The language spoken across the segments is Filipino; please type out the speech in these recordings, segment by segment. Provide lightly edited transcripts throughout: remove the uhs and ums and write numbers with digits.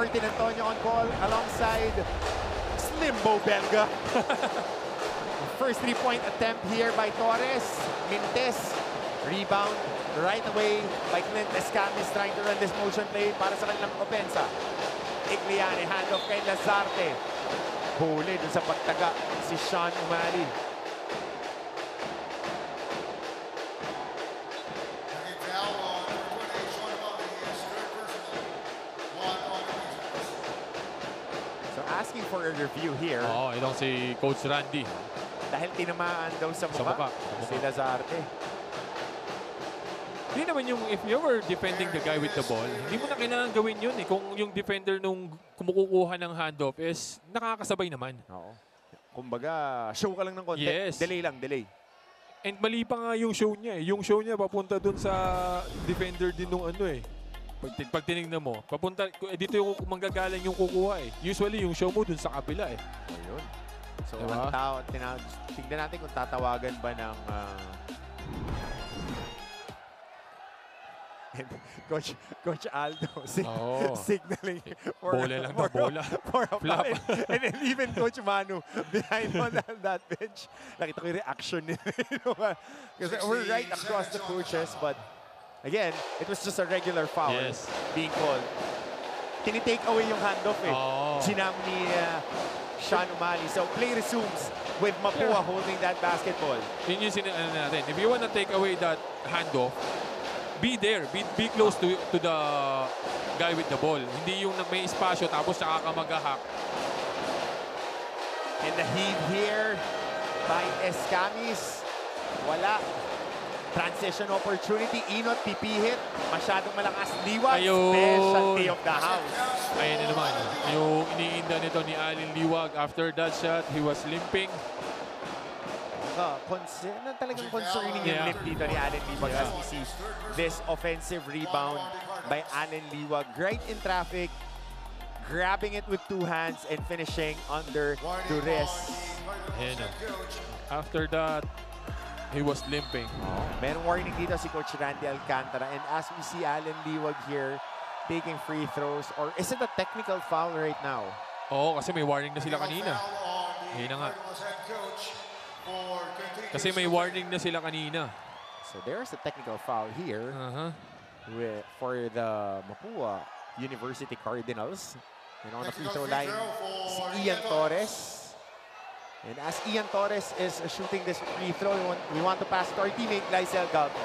Martin Antonio on call alongside Slimbo Belga. First three-point attempt here by Torres. Mintes. Rebound right away by Clint Escamis trying to run this motion play para sa kanilang opensa. Igliani, handoff kay Lazarte. Huli dun sa pagtaga si Sean Umali. So asking for a review here. Oo, itong si Coach Randy. Dahil tinamaan daw sa mukha si Lazarte. Hindi naman yung, if you were defending the guy with the ball, hindi mo na kailangan gawin yun eh. Kung yung defender nung kumukuha ng handoff is nakakasabay naman. Oo. Kumbaga, show ka lang ng konti. Yes. Delay lang, delay. And mali pa nga yung show niya eh. Yung show niya papunta dun sa defender din nung ano eh. Pag tinignan mo, papunta, dito yung manggagaling yung kukuha eh. Usually yung show mo dun sa kabila eh. Ayun. So, diba? tignan natin kung tatawagan ba ng Coach Aldo signaling for bola lang na bola. For a flop. And then even Coach Manu behind on that bench. Nakita ko yung reaction nila. Because we're right across the coaches, but again, it was just a regular foul being called. Tinitake away yung handoff eh. Ginam ni Sean Umali. So play resumes with Mapua holding that basketball. Yun yung ano natin. If you want to take away that handoff, be there. Be close to the guy with the ball. Hindi yung may espasyo tapos saka ka mag-hack. And the heave here by Escamis. Wala. Transition opportunity. Inot, pipihit. Masyadong malakas. Liwag. Specialty of the house. Ayan na naman. Yung iniinda nito ni Alin Liwag. After that shot, he was limping. Talagang concerning yung limp dito ni Allen Liwag as we see this offensive rebound by Allen Liwag. Right in traffic, grabbing it with two hands and finishing under duress. And after that, he was limping. May warning dito si Coach Randy Alcantara. And as we see Allen Liwag here taking free throws, or is it a technical foul right now? Oo, kasi may warning na sila kanina. Yun na nga. Kasi may warning na sila kanina. So there's a technical foul here for the Mapua University Cardinals. And on the free throw line, si Ian Torres. And as Ian Torres is shooting this free throw, we want to pass to our teammate, Lysel Galpo.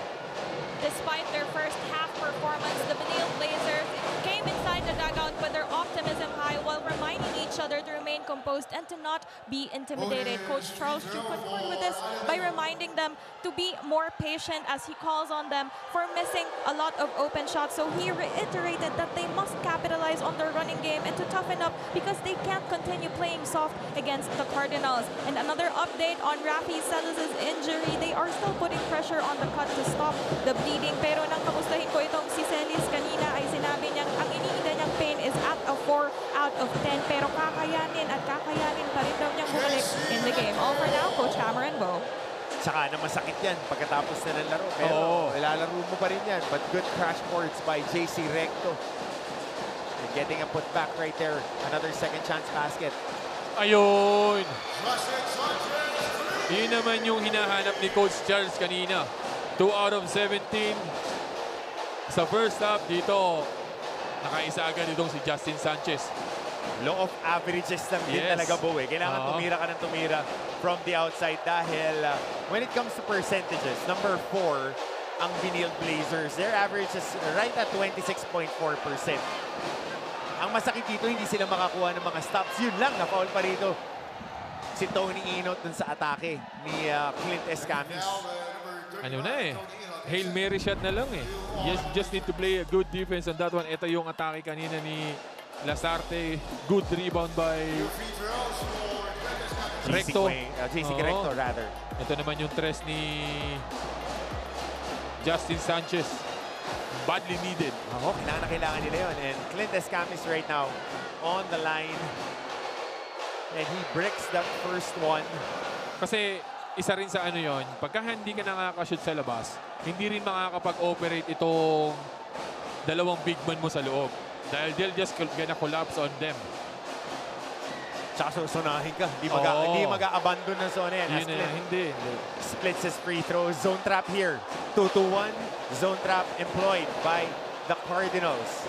Despite their first half performance, the Benil Blazers came inside the dugout with their optimism high while reminding each other to remain composed and to not be intimidated. Coach Charles Drew confirmed with this by reminding them to be more patient as he calls on them for missing a lot of open shots. So he reiterated that they must capitalize on their running game and to toughen up because they can't continue playing soft against the Cardinals. And another update on Rafi Salas' injury, they are still putting pressure on the cut to stop the bleeding. Pero nang kamustahin ko itong si Celis kanina ay sinabi niyang ang iniinda niyang pain is at a 4 out of 10. Pero kakayanin at kakayanin pa rin daw niyang bumalik in the game. All for now, Coach Cameron Bo. Tsaka na masakit yan pagkatapos na ng laro. Pero ilalaro mo pa rin yan. But good crash boards by JC Recto. And getting a putback right there. Another second chance basket. Ayun! Yun naman yung hinahanap ni Coach Charles kanina. 2 out of 17. Sa first half dito, nakaisa agad itong si Justin Sanchez. Law of averages lang din talaga, Bo. Kailangan tumira ka ng tumira from the outside dahil when it comes to percentages, number 4, ang Benil Blazers, their average is right at 26.4%. Ang masakit dito, hindi sila makakuha ng mga stops. Yun lang, na-foul pa rito si Tony Inot dun sa atake ni Clint Escamis. Ano na eh, Hail Mary shot na lang eh. Just need to play a good defense on that one. Ito yung atake kanina ni Lazarte. Good rebound by Recto. JC Recto, rather. Ito naman yung tres ni Justin Sanchez. Badly needed. Kailangan nila yun. And Clint Escamis right now on the line. And he breaks that first one. Kasi isa rin sa ano yon, pagka hindi ka nakakashoot sa labas, hindi rin makakapag-operate itong dalawang big man mo sa loob. Dahil they'll just gonna collapse on them. Tsaka susunahin ka. Hindi Oo. mag-abandon ng zone yan. Yun na, hindi. Splits his free throws. Zone trap here. 2-2-1. Zone trap employed by the Cardinals.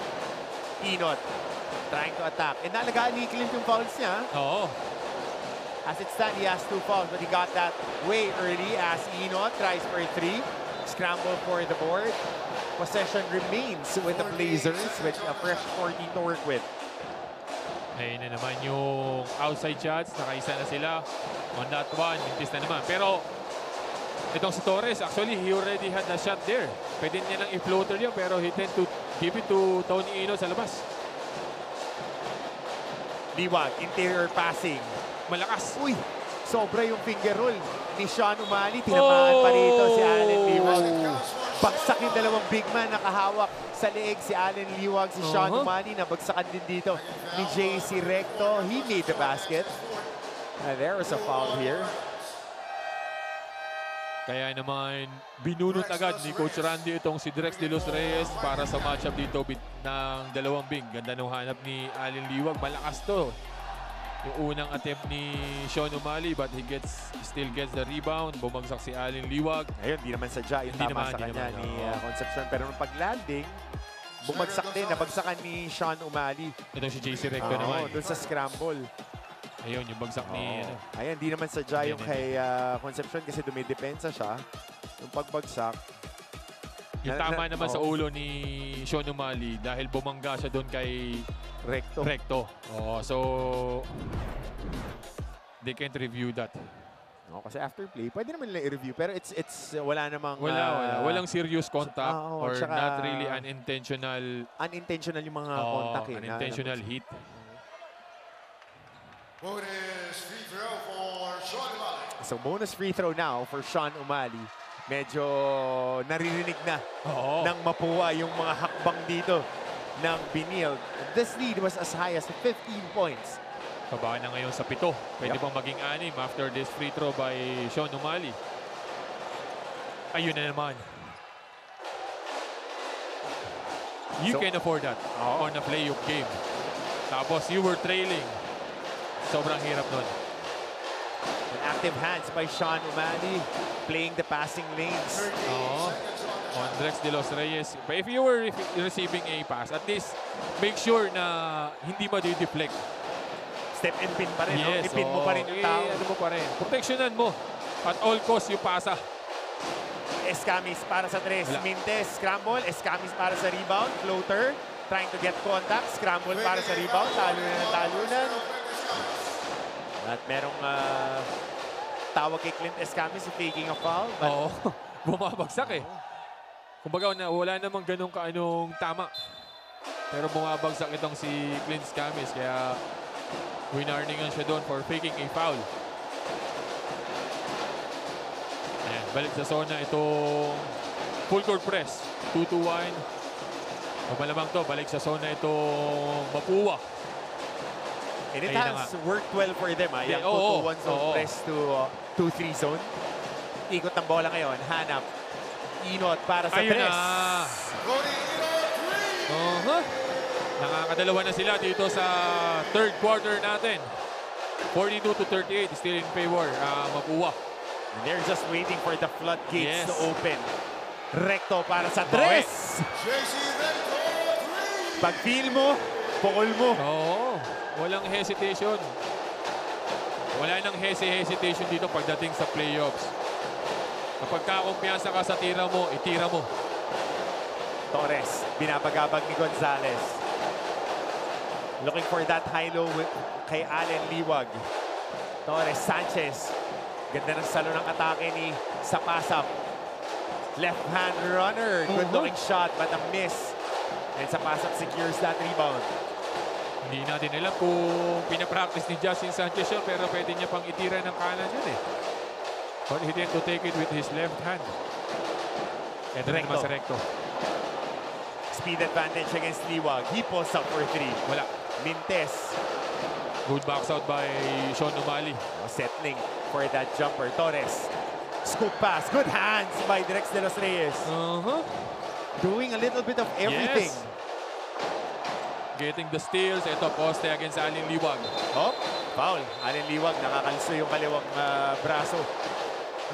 Enot trying to attack. And nalagaan ni Clint yung fouls niya. Oo. As it stands, he has 2 fouls, but he got that way early as Enot tries for a 3. Scramble for the board. Possession remains with the Blazers with a fresh 14 to work with. Ayun na naman yung outside shots. Nakaisa na sila. On that one, mintis na naman. Pero itong si Torres, actually, he already had a shot there. Pwede niya lang i-floater yun, pero he tend to give it to Tony Enot sa labas. Liwag, interior passing. Malakas. Uy, sobra yung finger roll ni Sean O'Malley. Tinamaan pa rito si Allen Liwag. Bagsak yung dalawang big man nakahawak sa leeg si Allen Liwag. Si Sean O'Malley nabagsakan din dito ni JC Recto. He made the basket. There was a foul here. Kaya naman, binunot agad ni Coach Randy itong si Drex de los Reyes para sa matchup dito ng dalawang big. Ganda nung hanap ni Allen Liwag. Malakas to. Yung unang attempt ni Sean O'Malley, but he still gets the rebound. Bumagsak si Allen Liwag. Ayun, di naman sadya yung tama sa kanya ni Concepcion. Pero nung pag-landing, bumagsak din. Nabagsakan ni Sean O'Malley. Itong si JC Recto naman. Doon sa scramble. Ayun, yung bagsak ni... Ayan, di naman sadya yung kay Concepcion kasi dumidepensa siya. Yung pagbagsak. Yung tama naman sa ulo ni Sean O'Malley dahil bumangga siya doon kay Recto. So, they can't review that. No, kasi after play, pwede naman nila i-review. Pero it's wala namang... Walang serious contact or tsaka, not really unintentional... Unintentional yung mga contact. Unintentional hit. Bonus free throw for Sean O'Malley. So bonus free throw now for Sean O'Malley. Medyo naririnig na ng Mapua yung mga hakbang dito ng Benil. This lead was as high as 15 points. Kabaan na ngayon sa 7. Pwede pang maging 6 after this free throw by Sean O'Malley. Ayun na naman. You can afford that on a playoff game. Tapos you were trailing. Sobrang hirap nun. An active hands by Sean O'Malley playing the passing lanes. On Drex de los Reyes. But if you were receiving a pass, at least make sure na hindi ma-deflect. Step and pin pa rin. Yes, Ipin mo pa rin yung tao. Ano mo pa rin. Protectionan mo. At all costs, yung pasa. Escamis para sa 3. Mintes, scramble. Escamis para sa rebound. Floater. Trying to get contact. Scramble para sa rebound. Talunan ng talunan. At merong tawag kay Clint Escamis faking a foul. Oo. Bumabagsak eh. Kumbaga wala namang ganun kaanong tama. Pero bumabagsak itong si Clint Escamis. Kaya winarningan siya doon for faking a foul. Ayan, balik sa zona itong full court press. 2-1. Malamang to, balik sa zona itong Mapua. And it has worked well for them. Yung 2-2-1 zone press to 2-3 zone. Ikot ng bola ngayon. Hanap. Enot para sa 3. Nakakadalawa na sila dito sa third quarter natin. 42-38, still in favor. Mapua. And they're just waiting for the floodgates to open. Recto para sa 3. Pag feel mo, pukol mo. Walang hesitation. Wala nang hesitation dito pagdating sa playoffs. Kapag kakumpiyansa ka sa tira mo, itira mo. Torres, binabagabag ni Gonzalez. Looking for that high-low kay Allen Liwag. Torres, Sanchez. Ganda ng salo ng atake ni Sapasap. Left-hand runner. Good-looking shot, but a miss. And Sapasap secures that rebound. Hindi natin alam kung pinapractice ni Justin Sanchez yun, pero pwede niya pang itira ng kanan yun eh. But he tend to take it with his left hand. Ito rin naman sa Recto. Speed advantage against Liwag. He pulls up for 3. Wala. Mintes. Good box out by Sean O'Malley. Settling for that jumper. Torres. Scoop pass. Good hands by Drex de los Reyes. Doing a little bit of everything. Yes. getting the steals. Ito, poste against Alin Liwag. Oh, foul. Alin Liwag, nakakalso yung kaliwang braso.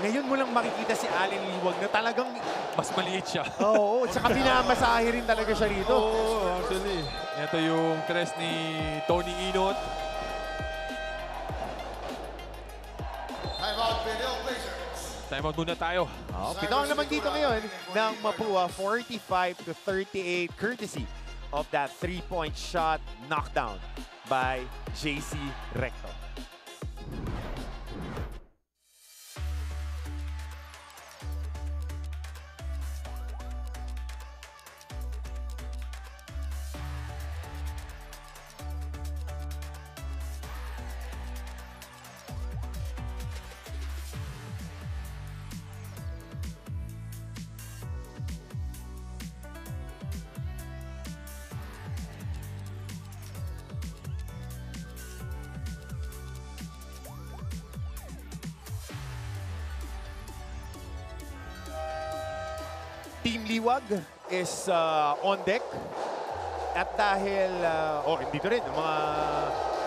Ngayon mo lang makikita si Alin Liwag na talagang... Mas maliit siya. Oo, tsaka pinamasahe rin talaga siya rito. Oo, actually. Ito yung tres ni Tony Inot. Time out, Benil Blazers. Time out muna tayo. Oh, pitong naman dito ngayon ng Mapua, 45-38, courtesy of that three-point shot knockdown by JC Recto. Team Liwag is on deck. At dahil, dito rin, ang mga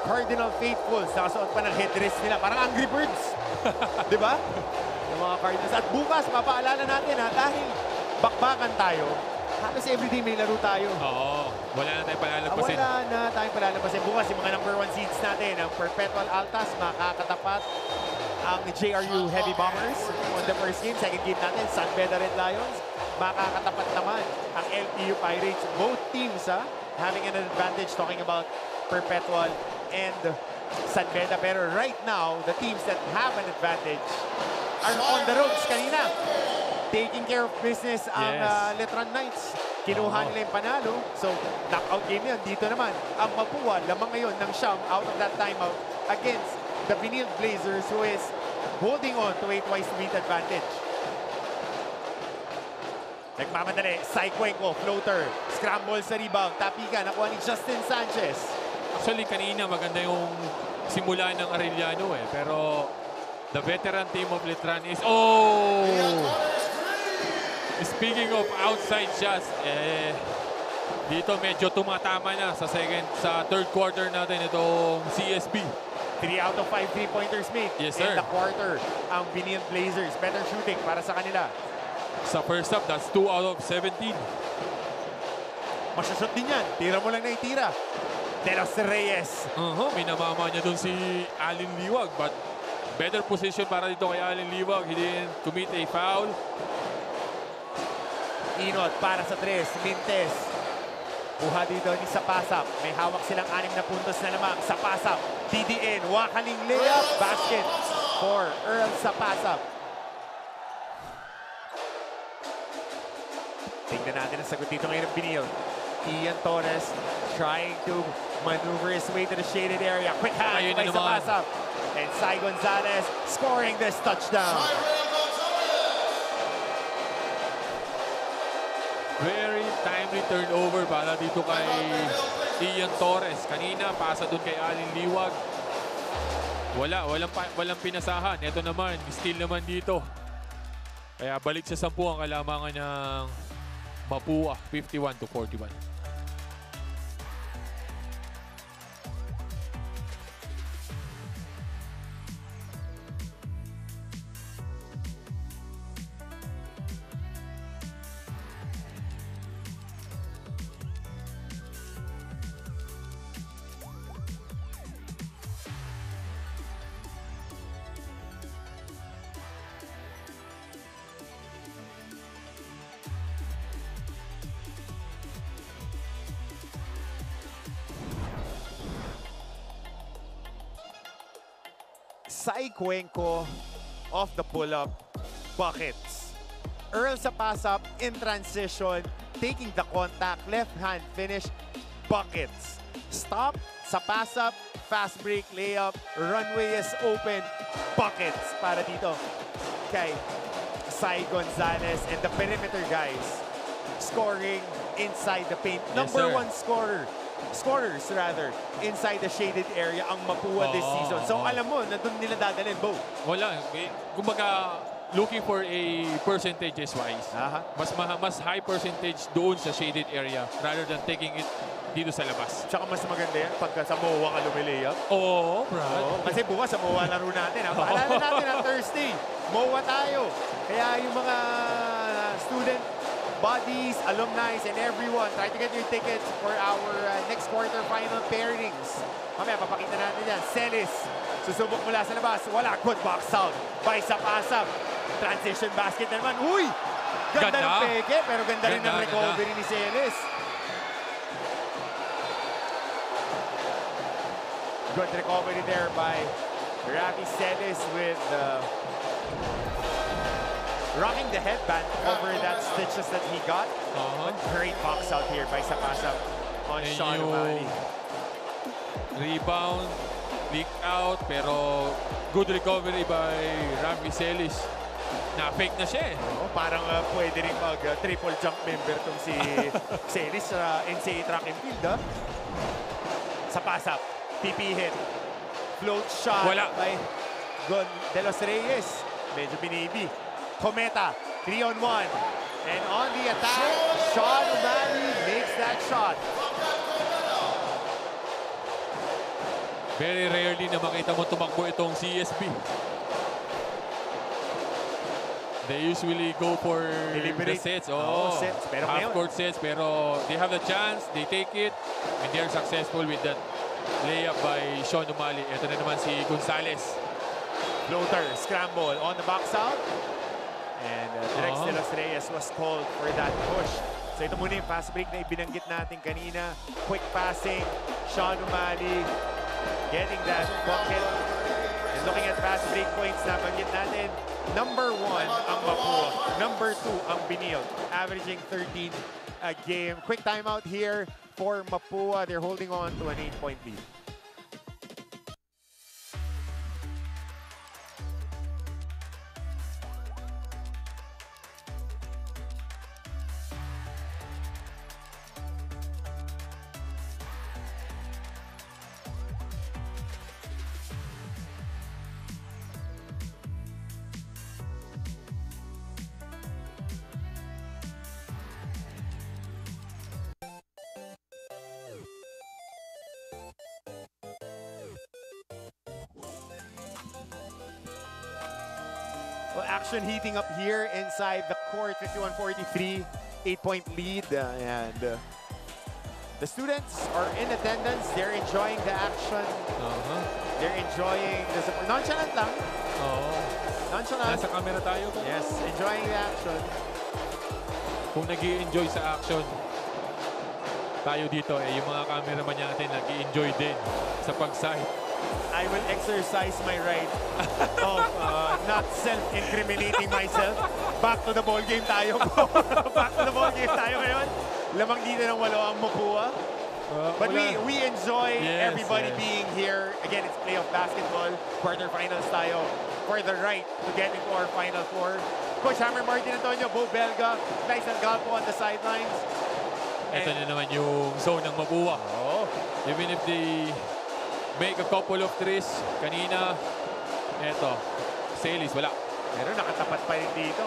Cardinal Faithfuls, nakasuot pa ng headdress nila. Parang Angry Birds. Di ba? Yung mga Cardinals. At bukas, papaalala natin dahil bakbakan tayo, halos everyday may laro tayo. Oo, wala na tayong palalagpasin. Wala na tayong palalampasin. Bukas, yung mga number 1 seeds natin, ang Perpetual Altas, makakatapat ang JRU Heavy Bombers on the first game. Second game natin, San Beda Red Lions. Makakatapat naman ang LPU Pirates. Both teams having an advantage, talking about Perpetual and San Beda. Pero right now, the teams that have an advantage are on the roads kanina. Taking care of business ang Letran Knights. Kinuha nila yung panalo. So, knockout game yan. Dito naman, ang Mapua, lamang ngayon ng Siam out of that timeout against the Benil Blazers, who is holding on to a twice-to-beat advantage. Nagmamadali, Saikuenko, floater, scramble sa rebound, tapikan, nakuha ni Justin Sanchez. Actually, kanina maganda yung simula ng Arellano pero the veteran team of Letran is... Oh! Speaking of outside shots, dito medyo tumatama na sa third quarter natin itong CSB. 3 out of 5 3-pointers made Yes, in sir. the quarter. Ang Benil Blazers, better shooting para sa kanila. Sa first half, that's 2 out of 17. Masyashot din yan. Tira mo lang na itira. De Los Reyes. Minamama niya dun si Alin Liwag, but better position para dito kay Alin Liwag. He didn't commit a foul. Inot para sa 3. Mintes. Kuha dito ni Sapasap. May hawak silang 6 na puntos na lamang. Sapasap. DDN. Wakaling layup. Basket for Earl Sapasap. Tingnan natin ang sagot dito ngayon ng Benil. Ian Torres trying to maneuver his way to the shaded area. Quick hand Ayun by na naman. Sapasap. And Sai Gonzalez scoring this touchdown. Very timely turnover para dito kay Ian Torres. Kanina, pasa dun kay Alin Liwag. Walang pinasahan. Ito naman, steal naman dito. Kaya balik sa 10 ang kalamangan ng Mapua, 51-41. Sai Cuenco off the pull-up, buckets. Earl Sapasap in transition, taking the contact, left hand finish, buckets. Stop, Sapasap, fast break, layup, runway is open, buckets para dito kay Sai Gonzalez and the perimeter guys scoring inside the paint. Yes, Number sir. 1 scorers rather, inside the shaded area ang Mapua this season. So alam mo, na doon nila dadalhin, Bo. Wala. Kumbaga, looking for a percentages wise. Aha. Mas high percentage doon sa shaded area rather than taking it dito sa labas. Tsaka mas maganda yan pagka sa MOA ka lumilayap. Oo, Brad. Oo, kasi bukas sa MOA laro natin. Paalala natin ang Thursday. MOA tayo. Kaya yung mga student bodies, alumni, and everyone, try to get your tickets for our next quarterfinal pairings. Mamaya, papakita natin yan. Celis, susubok mula sa labas. Wala, good box out. By Sapasap. Transition basket naman. Uy! Ganda ng peke, pero ganda rin ng recovery ni Celis. Good recovery there by Ravi Celis with rocking the headband over that stitches that he got. But great box out here by Sapasap on Sean O'Malley. Rebound, leak out, pero good recovery by Ravi Celis. Na-fake na siya eh. Parang pwede rin mag-triple jump member tong si Celis sa NCAA track and field. Sapasap, PP hit. Float shot by Gon De Los Reyes. Medyo binibi. Cometa, 3-on-1. And on the attack, Sean O'Malley makes that shot. Very rarely na makita mo tumakbo itong CSB. They usually go for the sets. Sets. Pero half-court sets, pero they have the chance, they take it, and they are successful with that layup by Sean O'Malley. Ito na naman si Gonzalez. Floater, scramble on the box out. And Drex De Los Reyes was called for that push. So ito muna yung fast break na ibinanggit natin kanina. Quick passing, Sean O'Malley getting that bucket. And looking at fast break points na banggit natin, number 1 ang Mapua, number 2 ang Benil, averaging 13 a game. Quick timeout here for Mapua. They're holding on to an 8-point lead. Well, action heating up here inside the court, 51-43, 8-point lead. And the students are in attendance. They're enjoying the action. They're enjoying the support. Nonchalant lang. Nonchalant. Nasa camera tayo ba? Yes, enjoying the action. Kung nag-i-enjoy sa action, tayo dito yung mga cameraman natin nag-i-enjoy din sa pag-sight. I will exercise my right of not self-incriminating myself. Back to the ball game tayo. Back to the ball game tayo ngayon. Lamang dito ng 8 ang Mapua. But we enjoy everybody being here. Again, it's playoff basketball. Quarterfinals tayo for the right to get into our Final Four. Coach Hammer Martin Antonio, Bo Belga, Tyson Galpo on the sidelines. Ito na naman yung zone ng Mapua. Even if they make a couple of threes kanina, eto, Celis, wala. Pero nakatapat pa rin dito.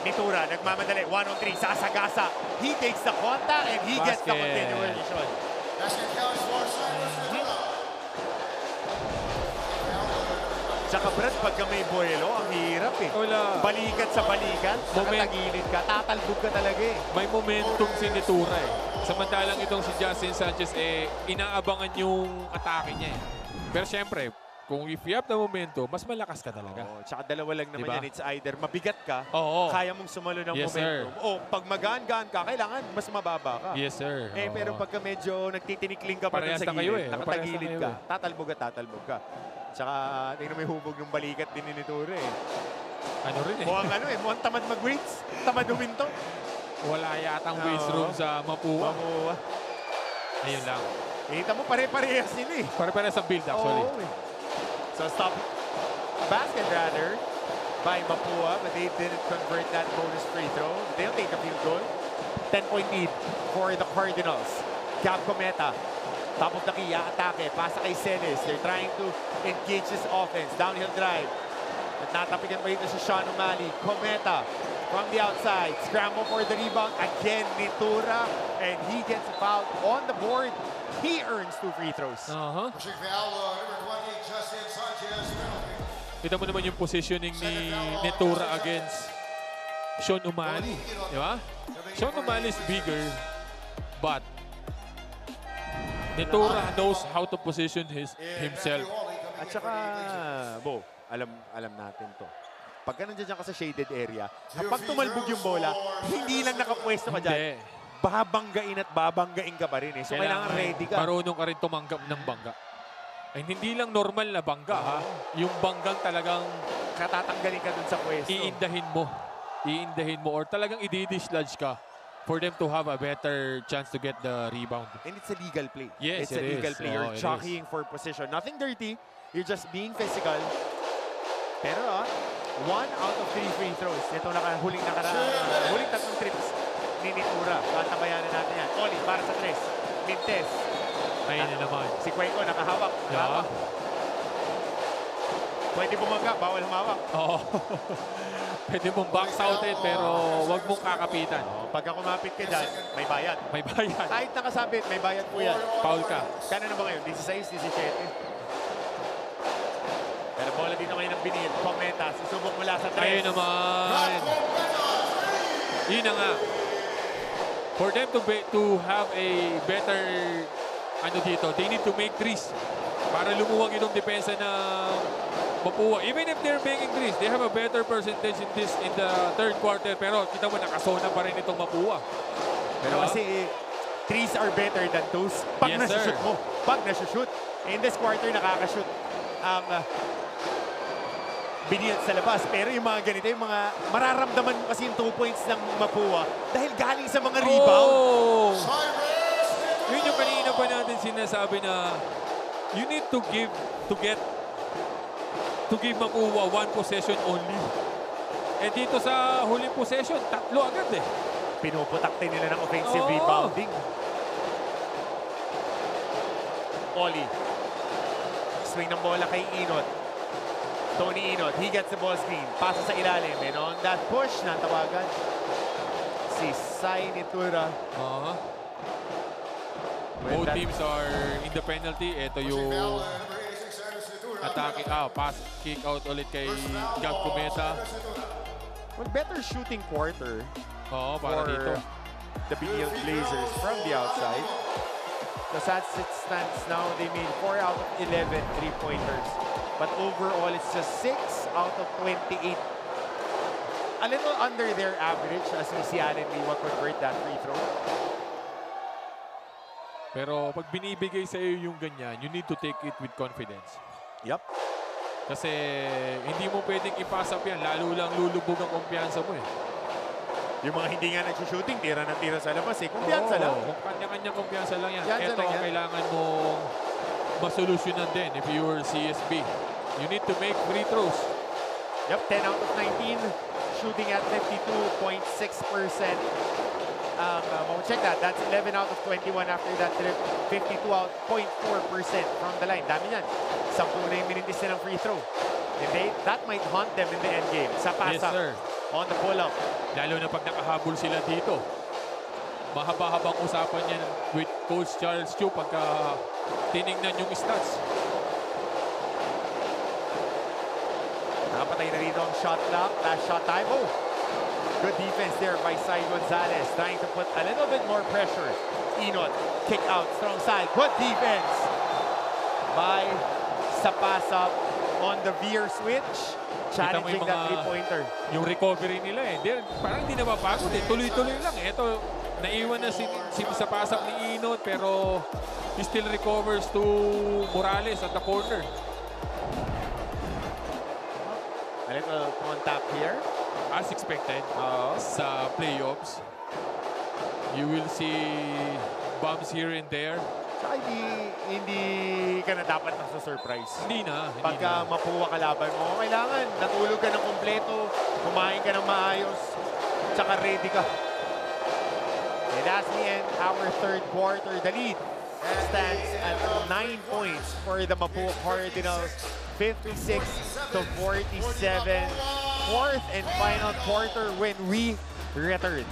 Nitura, nagmamadali, 1-on-3, sasagasa. He takes the contact and he gets the continuation. Basket counts for Cyrus Nicola. Tsaka Brad, pagka may buwelo, ang hirap eh. Wala. Balikat sa balikat, nakatagilid ka, tatalbog ka talaga eh. May momentum si Nitura eh. Samantalang itong si Justin Sanchez inaabangan yung atake niya eh. Pero syempre, kung if you have the momentum, mas malakas ka talaga. Tsaka dalawa lang naman yan. It's either mabigat ka, kaya mong sumalo ng momentum. Sir. O pag magaan-gaan ka, kailangan mas mababa ka. Yes, sir. Pero pagka medyo nagtitinikling ka pa dun sa gilid, nakatagilid ka, tatalbog ka. Tsaka tingnan mo yung hubog ng balikat din ni Nitura eh. Ano rin eh. Mukhang tamad mag-weights, tamad huminto. Wala yatang weights room sa Mapua. Ayun lang. Kita mo pare-parehas nila eh. Pare-parehas sa build actually. So stop basket rather by Mapua, but they didn't convert that bonus free throw. They'll take a field goal. 10-point lead for the Cardinals. Gab Cometa, top of the key, atake, pasa kay Celis. They're trying to engage this offense. Downhill drive. At natapigan pa dito si Sean O'Malley. Cometa from the outside. Scramble for the rebound. Again, Nitura. And he gets fouled on the board. He earns 2 free throws. Pushing foul, number 20, Justin Sanchez, penalty. Kita mo naman yung positioning ni Nitura against Sean O'Malley. Di ba? Sean O'Malley is bigger, but Nitura knows how to position himself. At saka, Bo, alam natin to. Pagka nandiyan ka sa shaded area, kapag tumalbog yung bola, hindi lang nakapwesto ka dyan. Babanggain at babanggain ka pa rin eh. So, kailangan ready ka. Marunong ka rin tumanggap ng bangga. Ay, hindi lang normal na bangga, ha? Yung banggang talagang Katatanggalin ka dun sa pwesto. iindahin mo or talagang i-dislodge ka for them to have a better chance to get the rebound. And it's a legal play. Yes, it's a legal play. You're it jockeying for position. Nothing dirty. You're just being physical. Pero 1 out of 3 free throws. Ito huling tatlong trips ni Nitura. Pantabayanan natin yan. Oli, para sa 3. Mintes. Ayun na naman. Si Cuenco nakahawak. Yeah. Pwede bumangga, bawal humawak. Oo. Pwede mong box out pero wag mong kakapitan. Pagka kumapit ka dyan, may bayad. May bayad. Kahit nakasabit, may bayad po yan. Foul ka. Kano na ba ngayon? 16, 17. Pero bola dito ngayon ng binil. Cometa, susubok mula sa 3. Ayun naman. Yun na nga. For them to have a better dito, they need to make threes para lumuwag itong depensa na Mapua. Even if they're making threes, they have a better percentage in the third quarter. Pero kita mo, nakasona pa rin itong Mapua. Pero kasi threes are better than twos. Pag Yes, nasushoot mo. Pag nasushoot. In this quarter, nakakashoot ang biniyat sa labas. Pero yung mga ganito, yung mga mararamdaman mo kasi yung 2 points ng Mapua dahil galing sa mga rebound. Oh! Yun yung kanina pa natin sinasabi na you need to give Mapua 1 possession only. Eh dito sa huling possession, 3 agad eh. Pinuputakte nila ng offensive rebounding. Oli. Swing ng bola kay Inot. Tony Inot, he gets the ball screen. Pasa sa ilalim. And on that push, natawagan si Sai Nitura. Both teams are in the penalty. Ito yung atake. Pass, kick out ulit kay Gab Cometa. Well, better shooting quarter Para for dito. the Benil Blazers from the outside. Because as it stands now, they made 4 out of 11 3-pointers. But overall, it's just 6 out of 28. A little under their average as si Allen Liwa convert that free throw. Pero pag binibigay sa iyo yung ganyan, you need to take it with confidence. Yep. Kasi hindi mo pwedeng ipasap yan, lalo lang lulubog ang kumpiyansa mo eh. Yung mga hindi nga nag-shooting, tira ng tira sa labas eh. Kumpiyansa lang. Kung kanya-kanyang kumpiyansa lang yan. Kumpiyansa Ito lang ang yan. kailangan mong masolusyonan din if you were CSB. You need to make free throws. Yep, 10 out of 19. Shooting at 52.6%. Check that. That's 11 out of 21 after that trip. 52.4% from the line. Dami yan. 10 na yung minitis na ng free throw. And that might haunt them in the end game. Sa Yes, pass-up. sir. On the pull-up. Lalo na pag nakahabol sila dito. Mahaba-habang usapan yan with Coach Charles Chu pagka tinignan yung stats. Nakapatay na rito ang shot clock. Last shot time. Oh! Good defense there by Sai Gonzalez. Trying to put a little bit more pressure. Inot. Kick out. Strong side. Good defense by Sapasap on the veer switch. Challenging that three-pointer. Yung recovery nila eh. Parang hindi na mapagod eh. Tuloy-tuloy lang. Ito, naiwan na si Sapasap ni Inot pero he still recovers to Morales at the corner. A little contact here. As expected sa playoffs. You will see bumps here and there. Saka hindi ka na dapat nasa-surprise. Hindi na. Pagka mapuwa kalaban mo, kailangan natulog ka ng kumpleto, kumain ka ng maayos, tsaka ready ka. And as we end our third quarter, the lead stands at 9 points for the Mapua Cardinals, 56-47. fourth and final quarter when we return.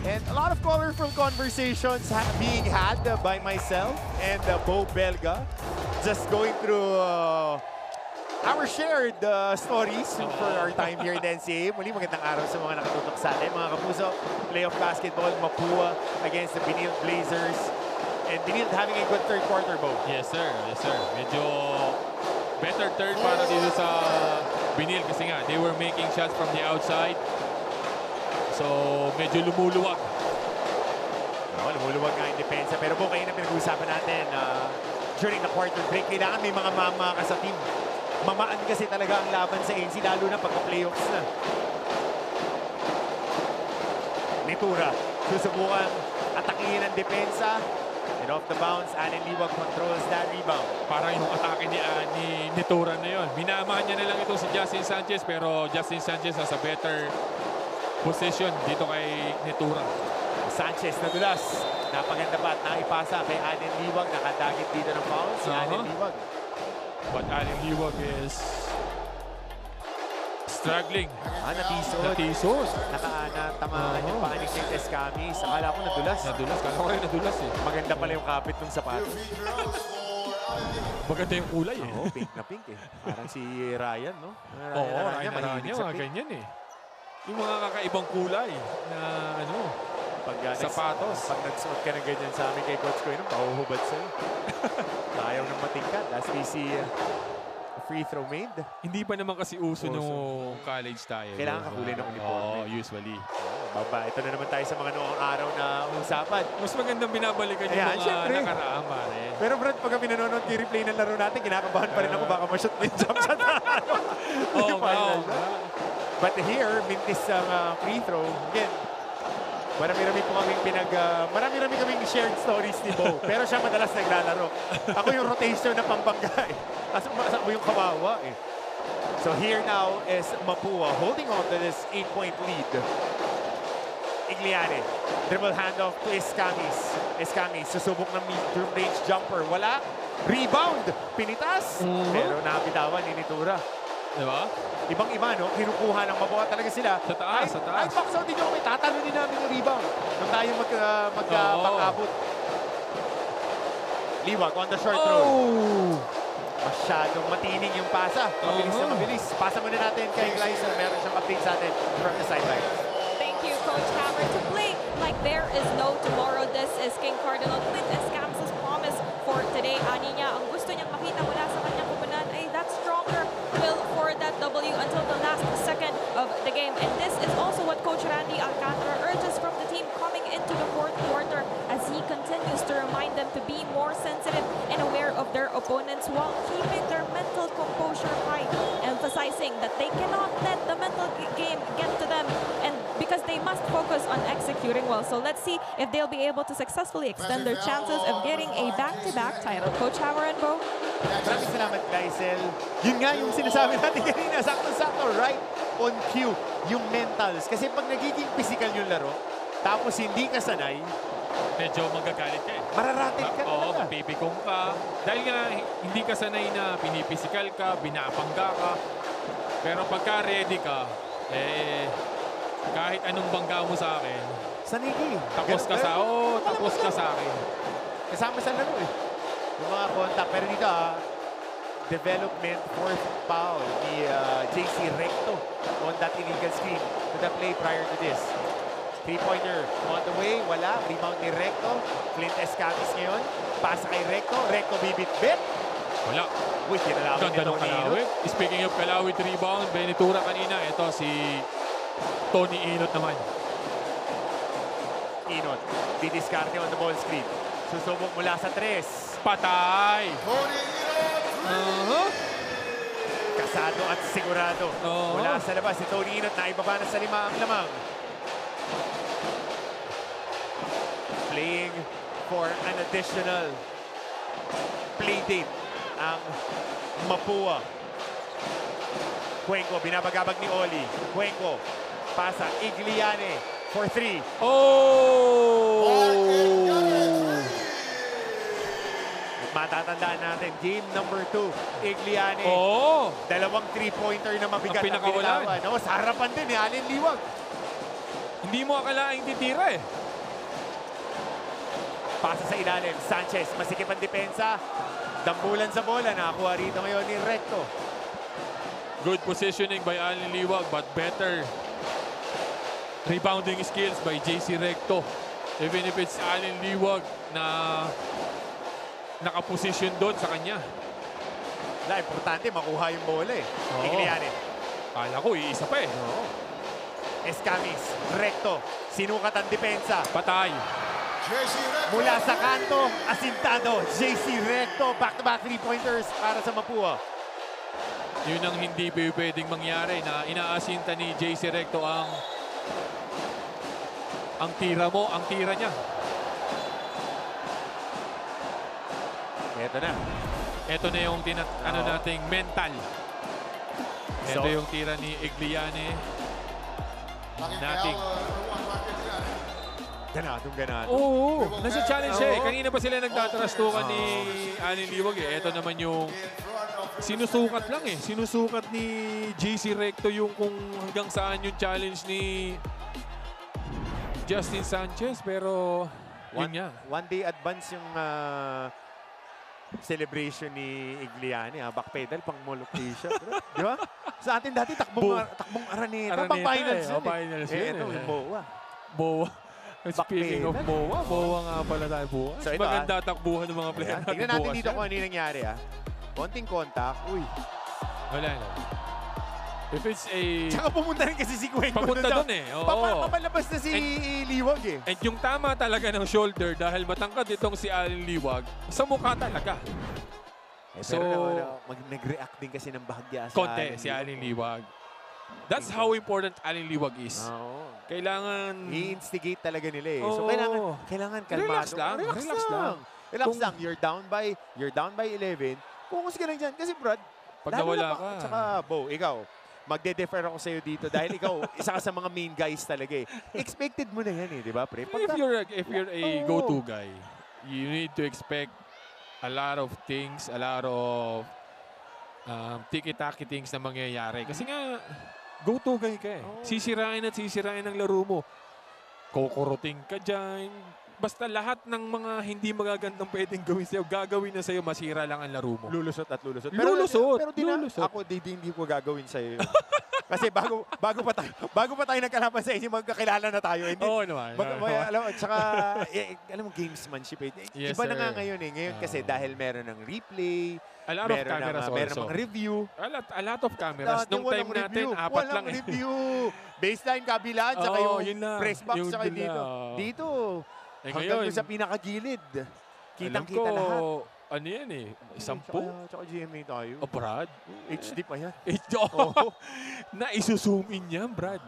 And a lot of colorful conversations being had by myself and Bo Belga. Just going through our shared stories for our time here in the NCAA. Muli, magandang araw sa mga nakatutok sa atin. Mga kapuso, playoff basketball, Mapua against the Benilde Blazers. And Benilde having a good third quarter, Bo. Yes, sir. Yes, sir. Medyo better third para dito sa Benilde kasi nga, they were making shots from the outside. So, medyo lumuluwag. Lumuluwag nga yung depensa. Pero Bo, kayo na pinag-uusapan natin during the quarter break. Kailangan may mga mama ka sa team. Mamaan kasi talaga ang laban sa NC, lalo na pagka-playoffs na. Nitura, susubukan atakihin ang depensa. And off the bounce, Allen Liwag controls that rebound. Parang yung atake ni Nitura na yun. Minamahan niya na lang ito si Justin Sanchez, pero Justin Sanchez has a better position dito kay Nitura. Sanchez nadulas. Napaganda pa at naipasa kay Allen Liwag. Nakadagit dito ng foul si Allen Liwag. But Allen Liwag is struggling. Natisod. Natisod. Natamaan yung panik ng Escamis. Akala ko nadulas. Kala ko rin nadulas eh. Maganda pala yung kapit ng sapatos. Maganda yung kulay eh. Oo, pink na pink eh. Parang si Ryan, no? Oo, Ryan Aranya, mga ganyan eh. Yung mga kakaibang kulay na sapatos. Pag nagsuot ka ng ganyan sa amin kay Coach Koy, pahuhubad sa'yo. Ayaw ng matingkad. As we see free throw made. Hindi pa naman kasi uso nung college tayo. Kailangan kakulay ng uniform. Oo, usually. Baba, ito na naman tayo sa mga noong araw na usapan. Mas magandang binabalikan yung mga nakaraan, pare. Pero Brad, pag kami nanonood kay replay ng laro natin, kinakabahan pa rin ako baka ma-shoot yung jump shot na. But here, mintis ang free throw. Again, marami-rami kaming shared stories ni Bo. Pero siya madalas naglalaro. Ako yung rotation na Pampanga eh. Tapos ako yung kawawa eh. So here now is Mapua holding on to this 8-point lead. Igliane. Dribble handoff to Escamis. Escamis susubok ng mid-range jumper. Wala. Rebound. Pinitas. Pero napitawan ni Nitura. Diba? Ibang-iba, no? Kinukuha ng mabuha talaga sila. Sa taas, sa taas. Ay, box out din yung kami. Tatalunin namin yung rebound. Nung tayo magpang-abot. Liwag on the short throw. Masyadong matining yung pasa. Mabilis na mabilis. Pasa muna natin kay Glycer. Meron siyang update sa atin from the sideline. Thank you, Coach Hammer. To play like there is no tomorrow. This is King Cardinal Clint Escam's promise for today. Ani niya, ang gusto niyang makita mula sa kanyang kupunan ay that stronger will for that W until the last second of the game. And this is also what Coach Randy Alcantara urges from the team coming into the fourth quarter as he continues to remind them to be more sensitive and aware of their opponents while keeping their mental composure high, emphasizing that they cannot let the mental game get to them and because they must focus on executing well. So let's see if they'll be able to successfully extend their chances of getting a back-to-back title. Coach Howard and Bo. Maraming salamat, Glycel. Yun nga yung sinasabi natin kanina. Sakto-sakto, right on cue, yung mentals. Kasi pag nagiging physical yung laro, tapos hindi ka sanay, medyo magagalit ka eh. mararating ka Oo, talaga. mapipikong ka. Dahil nga hindi ka sanay na pinipisikal ka, binabangga ka. Pero pagka ready ka, kahit anong bangga mo sa akin, Sanigi. tapos ka sa akin. Kasama sa laro eh. Yung mga contact. Pero dito development, fourth foul ni JC Recto on that illegal screen to the play prior to this. Three-pointer on the way, wala. Rebound ni Recto. Clint Escamis ngayon. Pasa kay Recto. Recto bibit-bit. Wala. Uy, kinalawin Ganda ng Kalawit. Speaking of Kalawit rebound, Benetura kanina. Ito si Tony Inot naman. Inot, didiskarte on the ball screen. Susubok mula sa 3. Patay! Tony Inot, Kasado at sigurado. Oo. Mula sa labas si Tony Inot na ibaba na sa 5 ang lamang. Playing for an additional play date ang Mapua. Cuenco, binabagabag ni Oli. Cuenco, pasa, Igliane for 3. Oh! Matatandaan natin, game number 2, Igliane. Oo! Dalawang 3-pointer na mabigat Ang pinakawalan. binitawan. No, sa harapan din ni Allen Liwag. Hindi mo akalaing titira eh. Pasa sa ilalim, Sanchez, masikip ang depensa. Dambulan sa bola, nakakuha rito ngayon ni Recto. Good positioning by Allen Liwag, but better rebounding skills by JC Recto. Even if it's Allen Liwag na nakaposition doon sa kanya. Wala, importante makuha yung bola eh. Oo. Igliane. Kala ko, iisa pa eh. Escamis, Recto, sinukat ang depensa. Patay. JC Recto. Mula sa kanto, asintado, JC Recto, back-to-back 3-pointers para sa Mapua. Yun ang hindi pwedeng mangyari na inaasinta ni JC Recto ang tira mo, ang tira niya. Ito na. Ito na yung nating mental. Ito So, yung tira ni Igliane. Nating. Ganado. Oo, nasa challenge siya eh. Kanina pa sila nagtatrastukan ni Allen Liwag eh. Ito naman yung sinusukat lang eh. Sinusukat ni JC Recto yung kung hanggang saan yung challenge ni Justin Sanchez. Pero yun nga. One day advance yung celebration ni Igliane. Backpedal, pang Molocasia. Di ba? Sa atin dati, takbong Araneta. Pang finals eh. yun Finals yun ito, eh. yung MOA. Boa. Speaking of Backpedal. Boa nga pala tayo bukas. So, ito, maganda takbuhan ng mga player Ayan, natin tingnan natin bukas dito yan. kung ano yung nangyari. Konting contact. Uy. Wala na. If it's a... Tsaka pumunta rin kasi si Cuenco. Papunta doon eh. Oo. Papalabas na si Liwag eh. And yung tama talaga ng shoulder dahil matangkad itong si Allen Liwag, sa mukha talaga. So, nag-react din kasi ng bahagya sa Konti si Allen Liwag. That's how important Allen Liwag is. Oo. Kailangan... I-instigate talaga nila eh. Oo. So, kailangan kalmado. Relax lang. Relax lang. You're down by 11. Focus ka lang dyan. Kasi Brad, Pag nawala ka. Tsaka, Bo, ikaw, magde-defer ako sa'yo dito dahil ikaw, isa ka sa mga main guys talaga eh. Expected mo na yan eh, di ba, pre? If you're a go-to guy, you need to expect a lot of things, a lot of tiki-taki things na mangyayari. Kasi nga, go-to guy ka eh. Sisirain at sisirain ang laro mo. Kukuruting ka dyan. Basta lahat ng mga hindi magagandang pwedeng gawin sa'yo, gagawin na sa'yo, masira lang ang laro mo. Lulusot at lulusot. Lulusot. Pero Lulusot. ako, hindi ko gagawin sa'yo. Kasi bago pa tayo nagkalaban sa inyo, magkakilala na tayo. Hindi, Oo naman. alam mo, gamesmanship eh. Yes, Iba na nga sir. ngayon eh. Ngayon kasi dahil meron ng replay, A lot of cameras meron also. ng review. A lot of cameras. Nung time natin, apat lang eh. review. Baseline, kabilaan, saka Oo, yung yun lang. press box, Yung saka dun dito. lang. Dito, Eh, hanggang ngayon, dun sa pinakagilid. alam Kitang-kita ko, lahat. ano yan eh, 10? Tsaka GMA tayo. O Brad? HD pa yan. Oh. Na isuzoom in yan, Brad.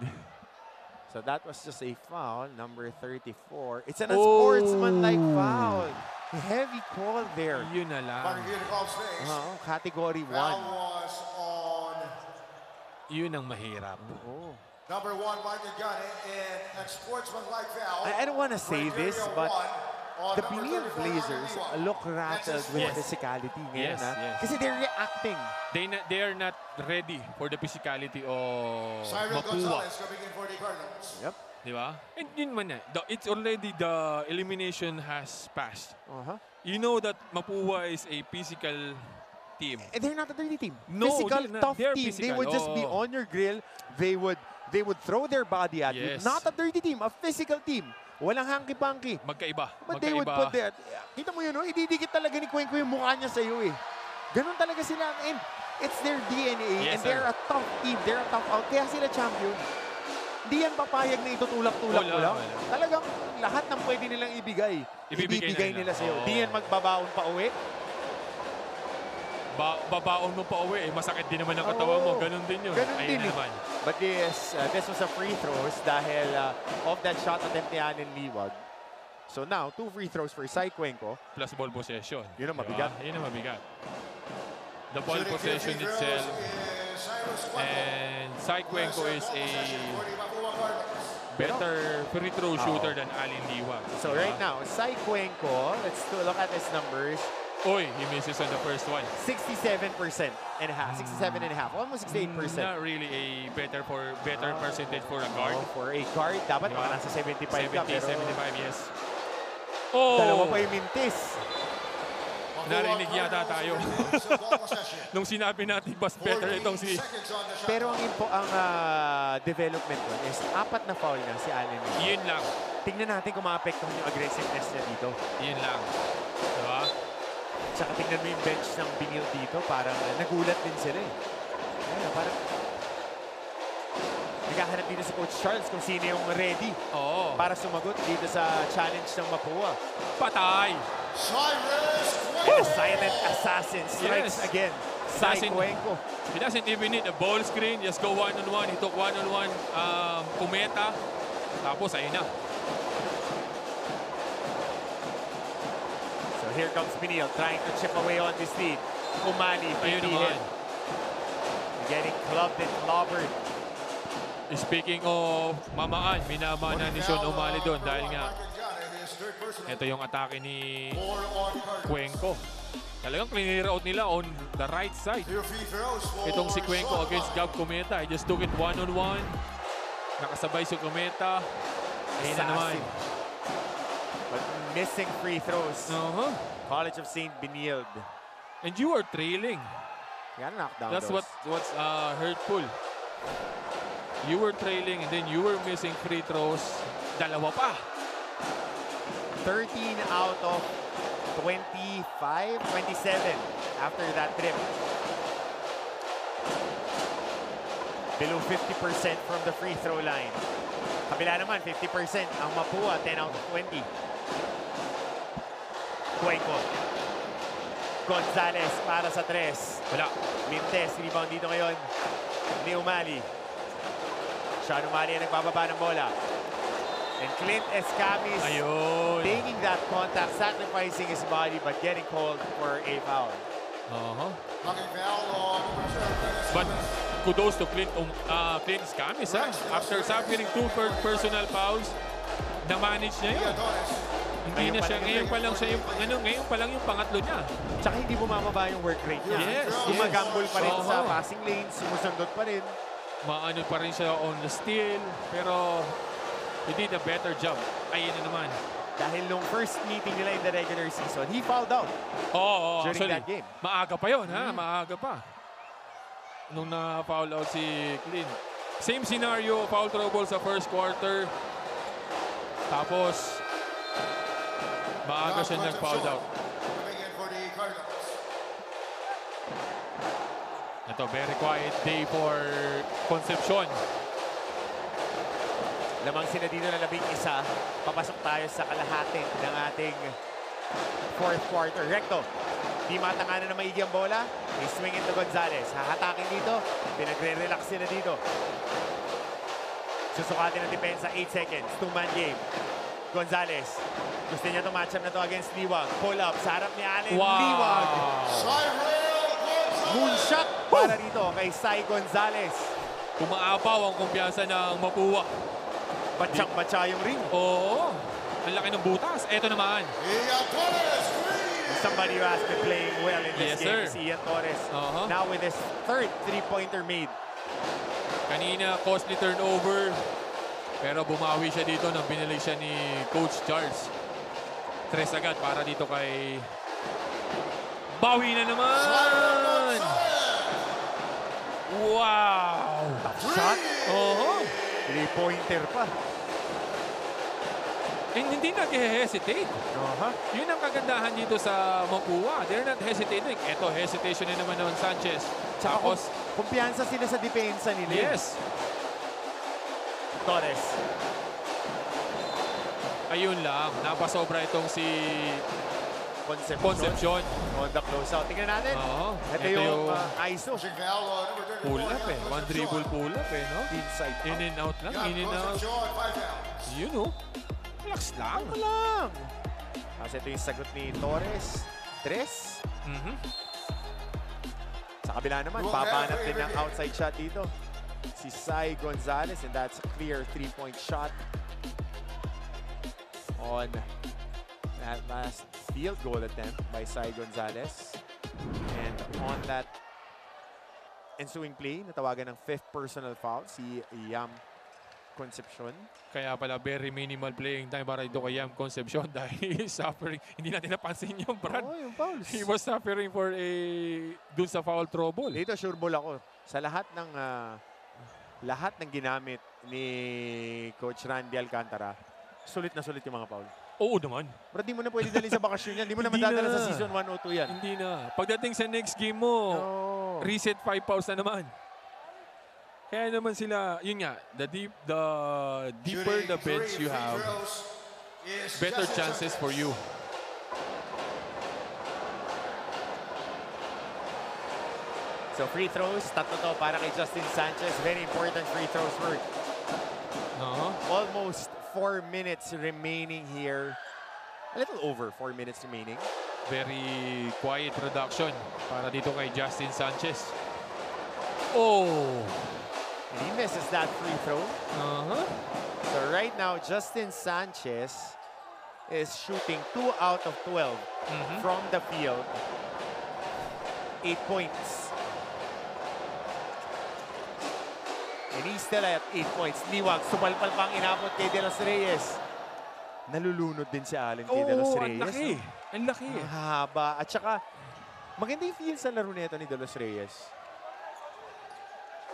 So that was just a foul, number 34. It's an unsportsmanlike foul. Heavy call there. Yun na lang. Category 1. Foul was on Yun ang mahirap. number 1, Michael Gunn, and a sportsmanlike foul. I don't want to say this, but on the number Pineal 34, Blazers Allen Liwag. look rattled with Yes. physicality ngayon. Yes, yes. Kasi they're reacting. They are not ready for the physicality of Cyril Mapua. Gonzalez coming in for the Cardinals. Yep. Di ba? And yun man na. It's already the elimination has passed. You know that Mapua is a physical team. And they're not a dirty team. No, Physical, they're not. tough They're team. They physical, would just be oo. on your grill. They would throw their body at you. Yes. Not a dirty team, a physical team. Walang hanky-panky. Magkaiba. But they would put that. Kita mo yun, no? Ididikit talaga ni Cuenco yung mukha niya sa'yo eh. Ganun talaga sila. And it's their DNA. Yes, and they're sir. a tough team. They're a tough out. Kaya sila champion. Hindi yan papayag na itutulak-tulak mo lang. Wala. Talagang lahat ng pwede nilang ibigay. Ibibigay nila nila. sa'yo. Oo. Di yan magbabaon pa uwi. Babaon mo pa uwi. Masakit din naman ang katawan mo. Oo. Ganun din yun. Ganun Ayun din na eh. naman. But this was a free throws dahil of that shot attempt ni Allen Liwag. So now, 2 free throws for Sai Cuenco. Plus ball possession. Yun ang Diba? mabigat. Yun ang mabigat. The ball Shooting possession free throws itself. is Cyrus Cuenco. And Sai Cuenco is a For the Mapua Cardinals. better free throw shooter than Allen Liwag. So Diba? right now, Sai Cuenco, let's look at his numbers. Oy, he misses on the first one. 67% and a half, 67 and a half, almost 68%. Not really a better percentage for a guard. For a guard, dapat Diba? mga nasa 75 ka. 70, Pero 75, yes. Oh! dalawa pa yung mintis. Narinig yata tayo. Ball possession. Nung sinabi natin, mas better 14 itong si... seconds on the shot Pero clock. ang development nun is 4 na foul na si Allen Liwag. Yun lang. Tingnan natin kung maapektuhan yung aggressiveness niya dito. Yun lang. Diba? Tsaka tingnan mo yung bench ng Binil dito, parang nagulat din sila eh. Ayun, parang naghahanap dito si Coach Charles kung sino yung ready Oo. para sumagot dito sa challenge ng Mapua. Patay! Cyrus And a Cuenco. silent assassin strikes Yes. again. Sai Assassin. Cuenco. He doesn't even need a ball screen. Just go one-on-one. He took one-on-one kumeta. Tapos, ayun na. So here comes Binil trying to chip away on this lead. Umali, Ayun hindi naman. hit. Getting clubbed and clobbered. Speaking of mamaan, minamana ni Sean O'Malley doon dahil nga ito yung atake ni Cuenco. Talagang clear out nila on the right side. Itong si Cuenco against Gab Cometa. He just took it one-on-one. Nakasabay si Cometa. Ayun na naman. Assassin. But missing free throws. Uh-huh. College of St. Benilde. And you are trailing. Gotta knock down That's those. what's hurtful. You were trailing and then you were missing free throws. Dalawa pa. 13 out of 25, 27 after that trip. Below 50% from the free throw line. Kabila naman, 50%. Ang Mapua, 10 out of 20. Cuenco. Gonzalez para sa 3. Wala. Mintes, rebound dito ngayon ni Umali. Sean Umali ang nagbababa ng bola. And Clint Escamis Ayun. taking that contact, sacrificing his body, but getting called for a foul. Uh-huh. Knocking foul on But kudos to Clint Escamis. After suffering 2 personal fouls, na-manage niya yun. Hindi na siya, ngayon pa lang siya yung, ngayon pa lang yung pangatlo niya. Tsaka hindi bumababa yung work rate niya. Yes, Gumagambol pa rin sa Oo. passing lanes, sumusundot pa rin. Maano pa rin siya on the steal, pero he did a better job. Ayun na naman. Dahil nung first meeting nila in the regular season, he fouled out. Oo, During actually, that game. maaga pa yun, ha? Maaga pa. Nung na-foul out si Clint. Same scenario, foul trouble sa first quarter. Tapos, maaga siya nag-foul out. Coming in for the Cardinals. Ito, very quiet day for Concepcion. Lamang sila dito na 11. Papasok tayo sa kalahati ng ating fourth quarter. Recto. Di matanganan na maigi ang bola. May swing into Gonzalez. Hahatakin dito. Pinagre-relax sila dito. Susukatin ng depensa. 8 seconds. 2-man game. Gonzalez. Gusto niya itong matchup na to against Liwag. Pull up sa harap ni Allen Liwag. Cyril Gonzalez. Moonshot para dito kay Sai Gonzalez. Kumaapaw ang kumpiyansa ng Mapua. Batsyang-batsa yung ring. Oo, ang laki ng butas. Ito naman. Ian Torres. Somebody who has been playing well in this Yes, game sir. is Ian Torres. Uh-huh. Now with his third three-pointer made. Kanina, costly turnover. Pero bumawi siya dito nang binalik siya ni Coach Charles. 3 agad para dito kay... Bawi na naman! Wow! Shot. Oo. 3-pointer pa. And hindi nag-hesitate. Yun ang kagandahan dito sa Mapua. They're not hesitating. Eto, hesitation na naman ng Sanchez. Tapos, Kumpiyansa sila sa depensa nila. yes. Torres. Ayun lang. Napasobra itong si Concepcion. On the closeout. Tingnan natin. Oo. Ito yung ISO. Pushing foul on number 34. Pull up eh. One dribble pull up eh, no? Inside In out. and out lang. Got In and out. Concepcion, 5 fouls. Yun oh. Relax lang. Ano lang. Kasi ito yung sagot ni Torres. Tres. Sa kabila naman, papanap din ng outside shot dito. Si Sai Gonzalez, and that's a clear 3-point shot on that last field goal attempt by Sai Gonzalez. And on that ensuing play, natawagan ng 5th personal foul si Yam Concepcion. Kaya pala very minimal playing time para ito kay Yam Concepcion dahil suffering. Hindi natin napansin yung Brad. Oh, yung fouls. He was suffering for dun sa foul trouble. Dito sure ball ako. Sa lahat ng ginamit ni Coach Randy Alcantara, sulit na sulit yung mga foul. Oo naman. Pero di mo na pwede dalhin sa bakasyon yan. Di mo na madadala sa season 1 o 2 yan. Hindi na. Pagdating sa next game mo, No. reset 5 fouls na naman. Kaya naman sila, yun nga, the deeper the bench you have, better chances for you. So free throws, tatlo to para kay Justin Sanchez. Very important free throws work. Almost 4 minutes remaining here. A little over 4 minutes remaining. Very quiet production para dito kay Justin Sanchez. Oh! And he misses that free throw. So right now, Justin Sanchez is shooting 2 out of 12 from the field. 8 points. And he's still at 8 points. Liwag, sumalpal pang inabot kay De Los Reyes. Nalulunod din si Allen kay De Los Oh, Reyes. ang laki. Ang laki. Ang haba. At saka, maganda yung feel sa laro nito ni De Los Reyes.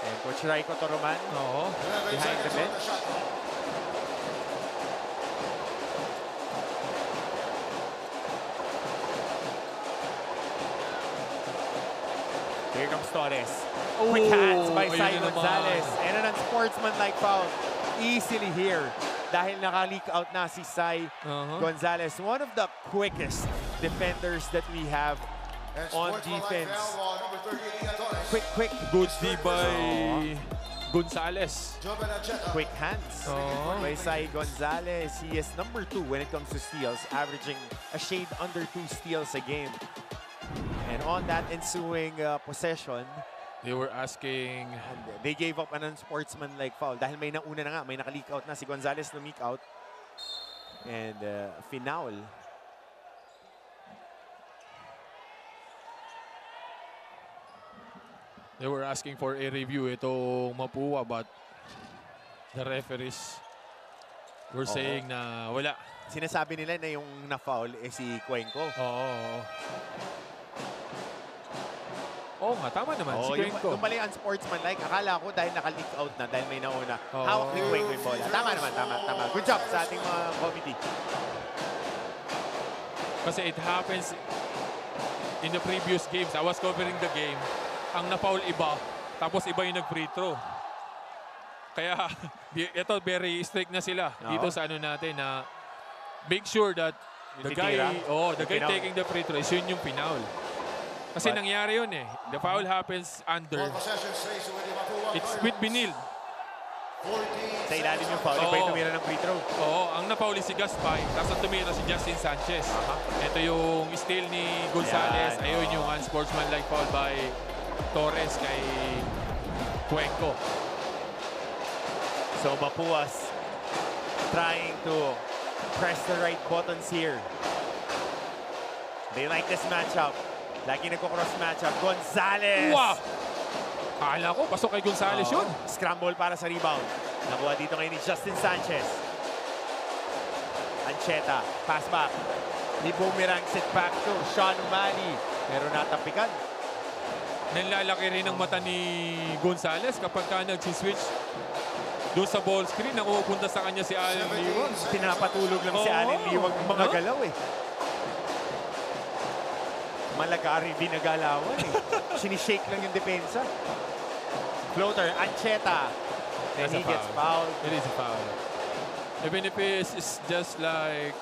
And Coach Raiko Toroman, Oo. 11 behind the seconds on bench. the shot clock. Here comes Torres. Quick hands by ayun Sai na naman. Gonzalez. And an unsportsmanlike foul. Easily here. Dahil naka-leak out na si Sai Gonzalez. One of the quickest defenders that we have And on sportsmanlike defense. foul on number 38, Antunes. Quick, Good D by Gonzalez. Jovan Ancheta. quick hands by Sai Gonzalez. He is number 2 when it comes to steals, averaging a shade under 2 steals a game. And on that ensuing possession, They were asking, and they gave up an unsportsmanlike foul. Dahil may nauna na nga, may naka-leak out na. Si Gonzalez lumik out. And finaul. they were asking for a review itong Mapua, but the referees were saying na wala. Sinasabi nila na yung na-foul si Cuenco. Oo. Oo nga, tama naman. Si Yung, Cuenco. yung mali unsportsmanlike, akala ko dahil naka-leak out na, dahil may nauna. Oo. Hawak ni Cuenco yung bola. Tama naman, tama. Good job sa ating mga committee. Kasi it happens in the previous games. I was covering the game. Ang na-foul iba, tapos iba yung nag-free throw. Kaya ito very strict na sila dito sa ano natin na make sure that the guy, the guy taking the free throw is yun yung pinaul. Kasi nangyari yun eh. The foul happens under. Ball possession stays with the Mapua. It's with Binil. 14 Sa ilalim yung foul, iba yung tumira ng free throw. Oo, ang na-foul is si Gaspay, tapos ang tumira si Justin Sanchez. Ito yung steal ni Gonzalez. Yan. Ayun yung unsportsmanlike foul by Torres kay Cuenco. So Mapuas trying to press the right buttons here. They like this matchup. Lagi nagko-cross matchup. Gonzalez! Wow! Akala ko, pasok kay Gonzalez yun. Scramble para sa rebound. Nakuha dito ngayon ni Justin Sanchez. Ancheta, pass back. Ni Boomerang sit back to Sean Umali. Pero natapikan. Nanlalaki rin ang mata ni Gonzalez kapag ka nagsiswitch doon sa ball screen. Nakupunta sa kanya si Allen Liwag. Pinapatulog lang si Oo. Allen Liwag ng mga No? galaw eh. Malagari din nagalawan eh. Sinishake lang yung depensa. Floater, Ancheta. Then That's a he gets foul. fouled. It is a foul. Even if it's just like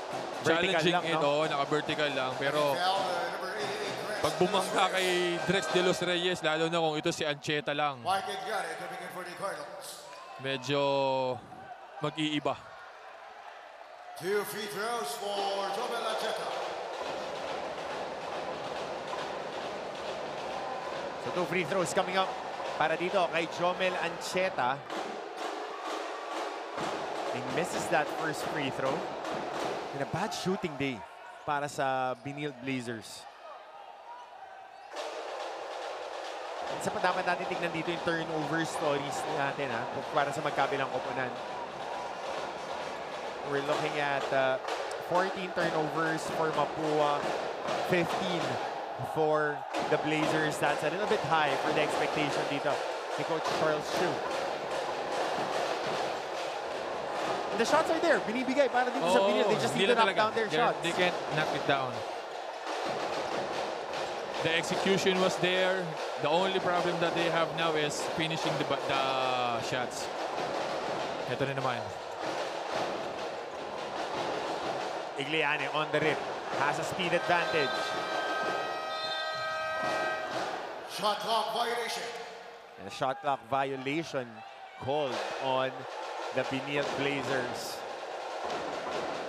Vertical challenging lang, it, no? naka-vertical lang. Pero Foul, number 88, pag bumangga kay Drex De Los Reyes, lalo na kung ito si Ancheta lang, Mike Gatti coming in for the Cardinals. medyo mag-iiba. 2 free throws for Jomel Ancheta. So 2 free throws coming up para dito kay Jomel Ancheta. He misses that first free throw. And a bad shooting day para sa Benilde Blazers. Isa pa dapat natin tignan dito yung turnover stories natin para sa magkabilang koponan. We're looking at 14 turnovers for Mapua, 15 for the Blazers. That's a little bit high for the expectation dito ni Coach Charles Chu. The shots are there. Binibigay para dito sa Benilde. They just need to knock down their shots. They can't knock it down. The execution was there. The only problem that they have now is finishing the shots. Ito na naman. Igliane on the rip. Has a speed advantage. Shot clock violation. And a shot clock violation called on the Benilde Blazers.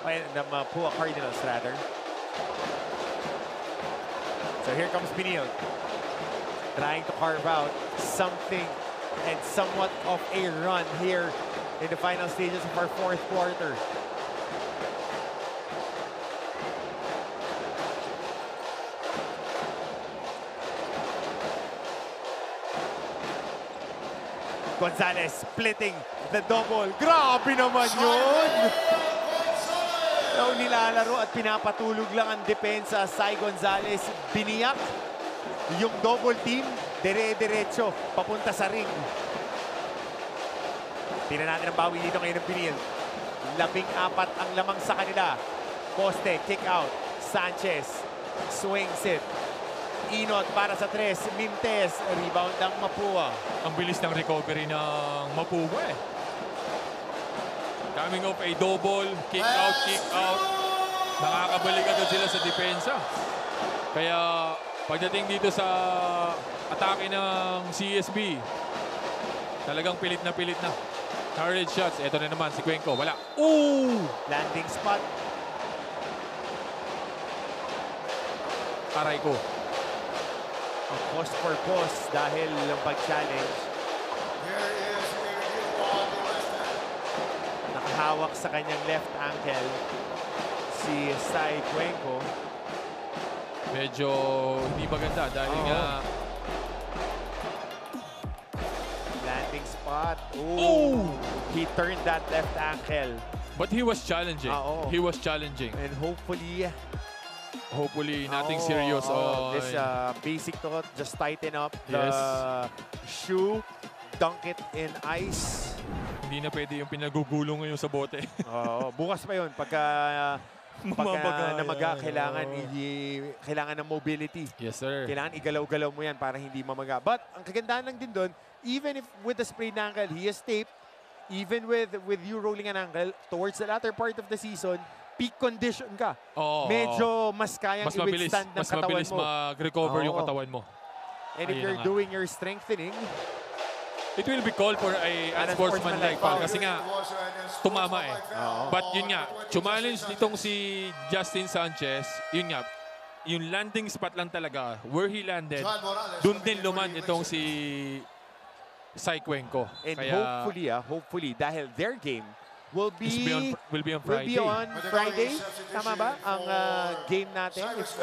Well, the Mapua Cardinals, rather. So here comes Benilde. Trying to carve out something and somewhat of a run here in the final stages of our fourth quarter. Gonzalez splitting the double. Grabe naman yun! Daw nilalaro at pinapatulog lang ang depensa. Sai Gonzalez biniyak yung double team. Dire-diretso papunta sa ring. Tingnan natin ang bawi dito ngayon ng Benilde. 14 ang lamang sa kanila. Poste, kick out. Sanchez swings it. Inot para sa 3. Mintes, rebound ng Mapua. Ang bilis ng recovery ng Mapua eh. Coming off a double, kick out, kick out. Nakakabalik agad sila sa depensa. Kaya pagdating dito sa atake ng CSB, talagang pilit na pilit na. Hard shots. Ito na naman si Cuenco. Wala. Ooh! Landing spot. Aray ko. Post for post dahil ang pag-challenge. Here is a review on the left hand. Nakahawak sa kanyang left ankle si Sai Cuenco. Medyo hindi maganda dahil Oo. nga Landing spot. Ooh! He turned that left ankle. but he was challenging. Oo. He was challenging. And hopefully, Nothing serious on this basic to just tighten up the Yes. shoe, dunk it in ice. Hindi na pwede yung pinagugulong ngayon sa bote. Bukas pa yun. Pagka Mamabaga namaga, yan. kailangan ng mobility. Yes, sir. Kailangan igalaw-galaw mo yan para hindi mamaga. But ang kagandahan lang din doon, even if with the sprained ankle, he is taped. Even with you rolling an ankle, towards the latter part of the season, peak condition ka. Oo. Medyo mas kayang mas mabilis, i-withstand ng mas katawan mabilis mo. mag-recover yung Oo. katawan mo. And if Ayun you're na nga. doing your strengthening, It will be called for a unsportsmanlike foul kasi nga tumama eh. But yun nga, challenge nitong si Justin Sanchez, yun nga, yung landing spot lang talaga, where he landed, dun din luman itong si Sai Cuenco. and Kaya hopefully, dahil their game will be will be on will Friday. be on Friday. Tama ba? Ang game natin if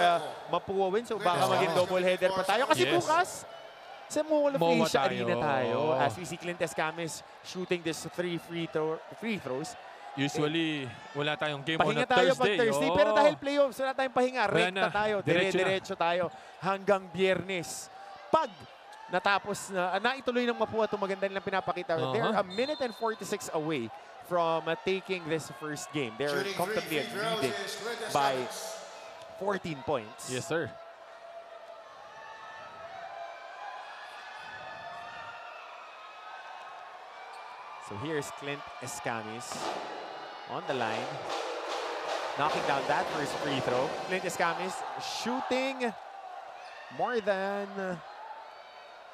Mapua win. So baka maging double header pa tayo. Kasi Yes. bukas, sa Mall of MOA Asia tayo. Arena tayo. As we see Clint Escames shooting this 3 free throws. Usually, wala tayong game Pahinga on a tayo Thursday. pag Thursday. Pero dahil playoffs, wala tayong pahinga. Wala Rekta na. tayo. Diretso na. Dire-diretso tayo hanggang Biyernes. Pag natapos na, naituloy ng Mapua itong maganda nilang pinapakita. They're a minute and 46 away from taking this first game. They're Shooting comfortably free throws leading is Clinton by Escamis. 14 points. Yes, sir. So here's Clint Escamis on the line, knocking down that first free throw. Clint Escamis shooting more than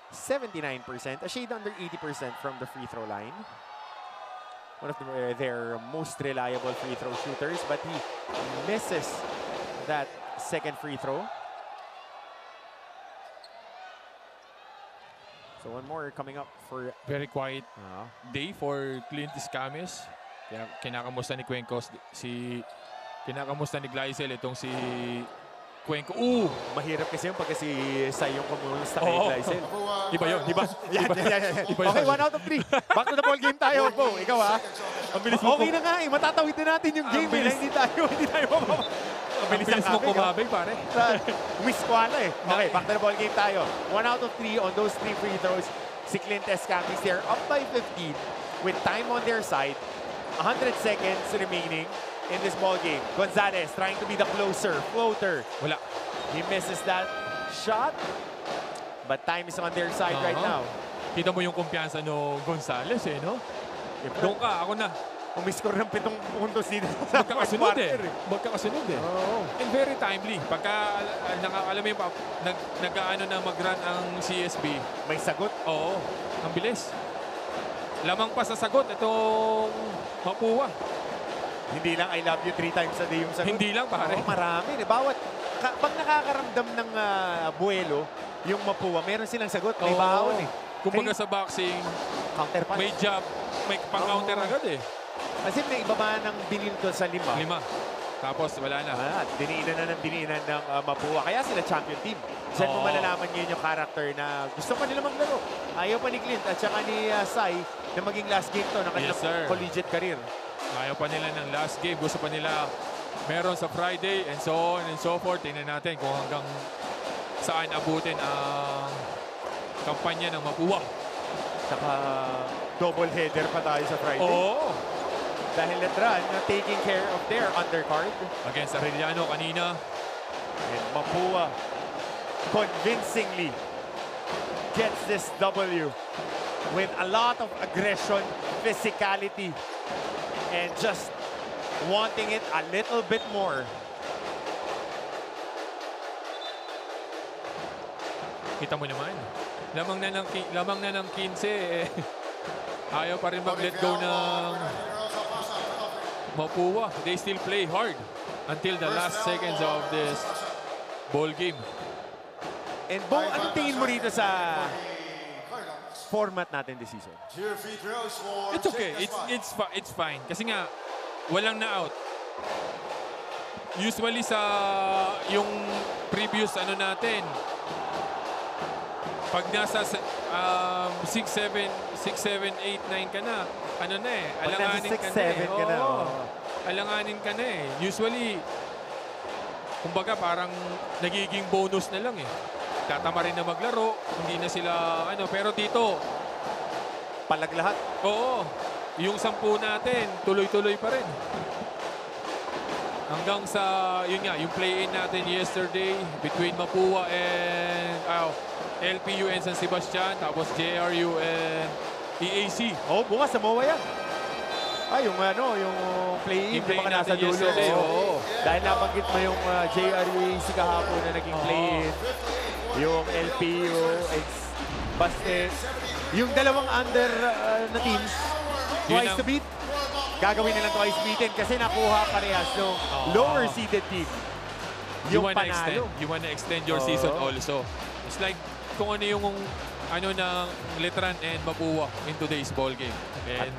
79%, a shade under 80% from the free throw line. One of their most reliable free throw shooters, but he misses that second free throw. So one more coming up for Very quiet day for Clint Escamis. Kaya kinakamusta ni Cuencos kinakamusta ni Gleisel itong si Cuenco. Mahirap kasi yung pagka si Sai yung kumusta kay Gleisel. Iba yun, di ba? Yan. Iba yun. Okay, 1 out of 3. Back to the ball game tayo, Bo. Ikaw Ang bilis mo okay na nga eh. Matatawid na natin yung game. Hindi tayo mababa. Ang bilis mo kumabay, pare. Umiskwala eh. Okay, back to the ball game tayo. 1 out of 3 on those 3 free throws. Si Clint Escamis, they're up by 15 with time on their side. 100 seconds remaining in this ball game. Gonzalez trying to be the closer. Floater. Wala. He misses that shot. But time is on their side right now. Kita mo yung kumpiyansa no Gonzalez eh, no? Doon ka, ako na. Umiscore ng 7 puntos dito sa Magkakasunod eh. Magkakasunod eh. Oh. And very timely. Pagka, alam mo yung nag-ano na mag-run ang CSB. May sagot. Oo. Ang bilis. Lamang pa sa sagot itong Mapua. Hindi lang I love you 3 times a day yung sagot. Hindi lang, pare. Oo, marami. Bawat, pag nakakaramdam ng buwelo, yung Mapua, meron silang sagot. May baon eh. Kumbaga sa boxing, counter punch. may jab, may pang-counter agad eh. Kasi may ibaba ng binil doon sa 5. Tapos wala na. Diniinan ng Mapua. Kaya sila champion team. Diyan mo malalaman ngayon yung character na gusto pa nila maglaro. Ayaw pa ni Clint at saka ni Sai na maging last game to ng kanilang collegiate career. Ayaw pa nila ng last game. Gusto pa nila meron sa Friday and so on and so forth. Tingnan natin kung hanggang saan abutin ang kampanya ng Mapua. Saka double header pa tayo sa Friday. Dahil Letran taking care of their undercard. Against Arellano kanina. And Mapua convincingly gets this W with a lot of aggression, physicality, and just wanting it a little bit more. Kita mo naman. Lamang na ng 15 eh. Ayaw pa rin mag-let go ng Mapua. They still play hard until the last seconds of this ball game. And Bo, ano tingin mo rito sa format natin this season? It's okay. It's fine. Kasi nga, walang na out. Usually sa yung previous ano natin, pag nasa 6, 7, 8, 9 ka na, ano na eh, alanganin ka na eh. Alanganin ka na eh. Usually, kumbaga parang nagiging bonus na lang eh. Tatama rin na maglaro, hindi na sila ano, pero dito, palag lahat. Oo. Yung 10 natin, tuloy-tuloy pa rin. Hanggang sa, yun nga, yung play-in natin yesterday between Mapua and LPU and San Sebastian, tapos JRU and EAC. Bukas sa MOA yan. Yung play-in, di ba ka nasa dulo? Dahil nabanggit mo yung JRU EAC kahapon na naging play-in. Yung LPU, Baste. Yung dalawang under na teams, twice to beat. Gagawin nilang twice beaten kasi nakuha parehas ng lower seeded team. Yung panalo. You wanna extend your season also. It's like kung ano yung ng Letran and Mapua in today's ball game. And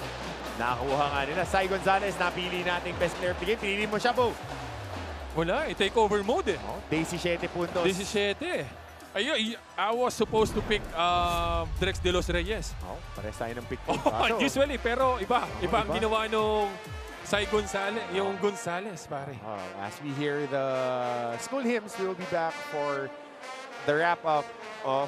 nakakuha nga nila. Sai Gonzalez, napili nating best player of the game. Pinili mo siya, Bo. Wala, take over mode eh. 17 puntos. 17. I was supposed to pick Drex De Los Reyes. Pares tayo ng pick. Usually, pero iba ang ginawa nung Sai Gonzalez, yung Gonzalez, pare. As we hear the school hymns, we will be back for the wrap-up of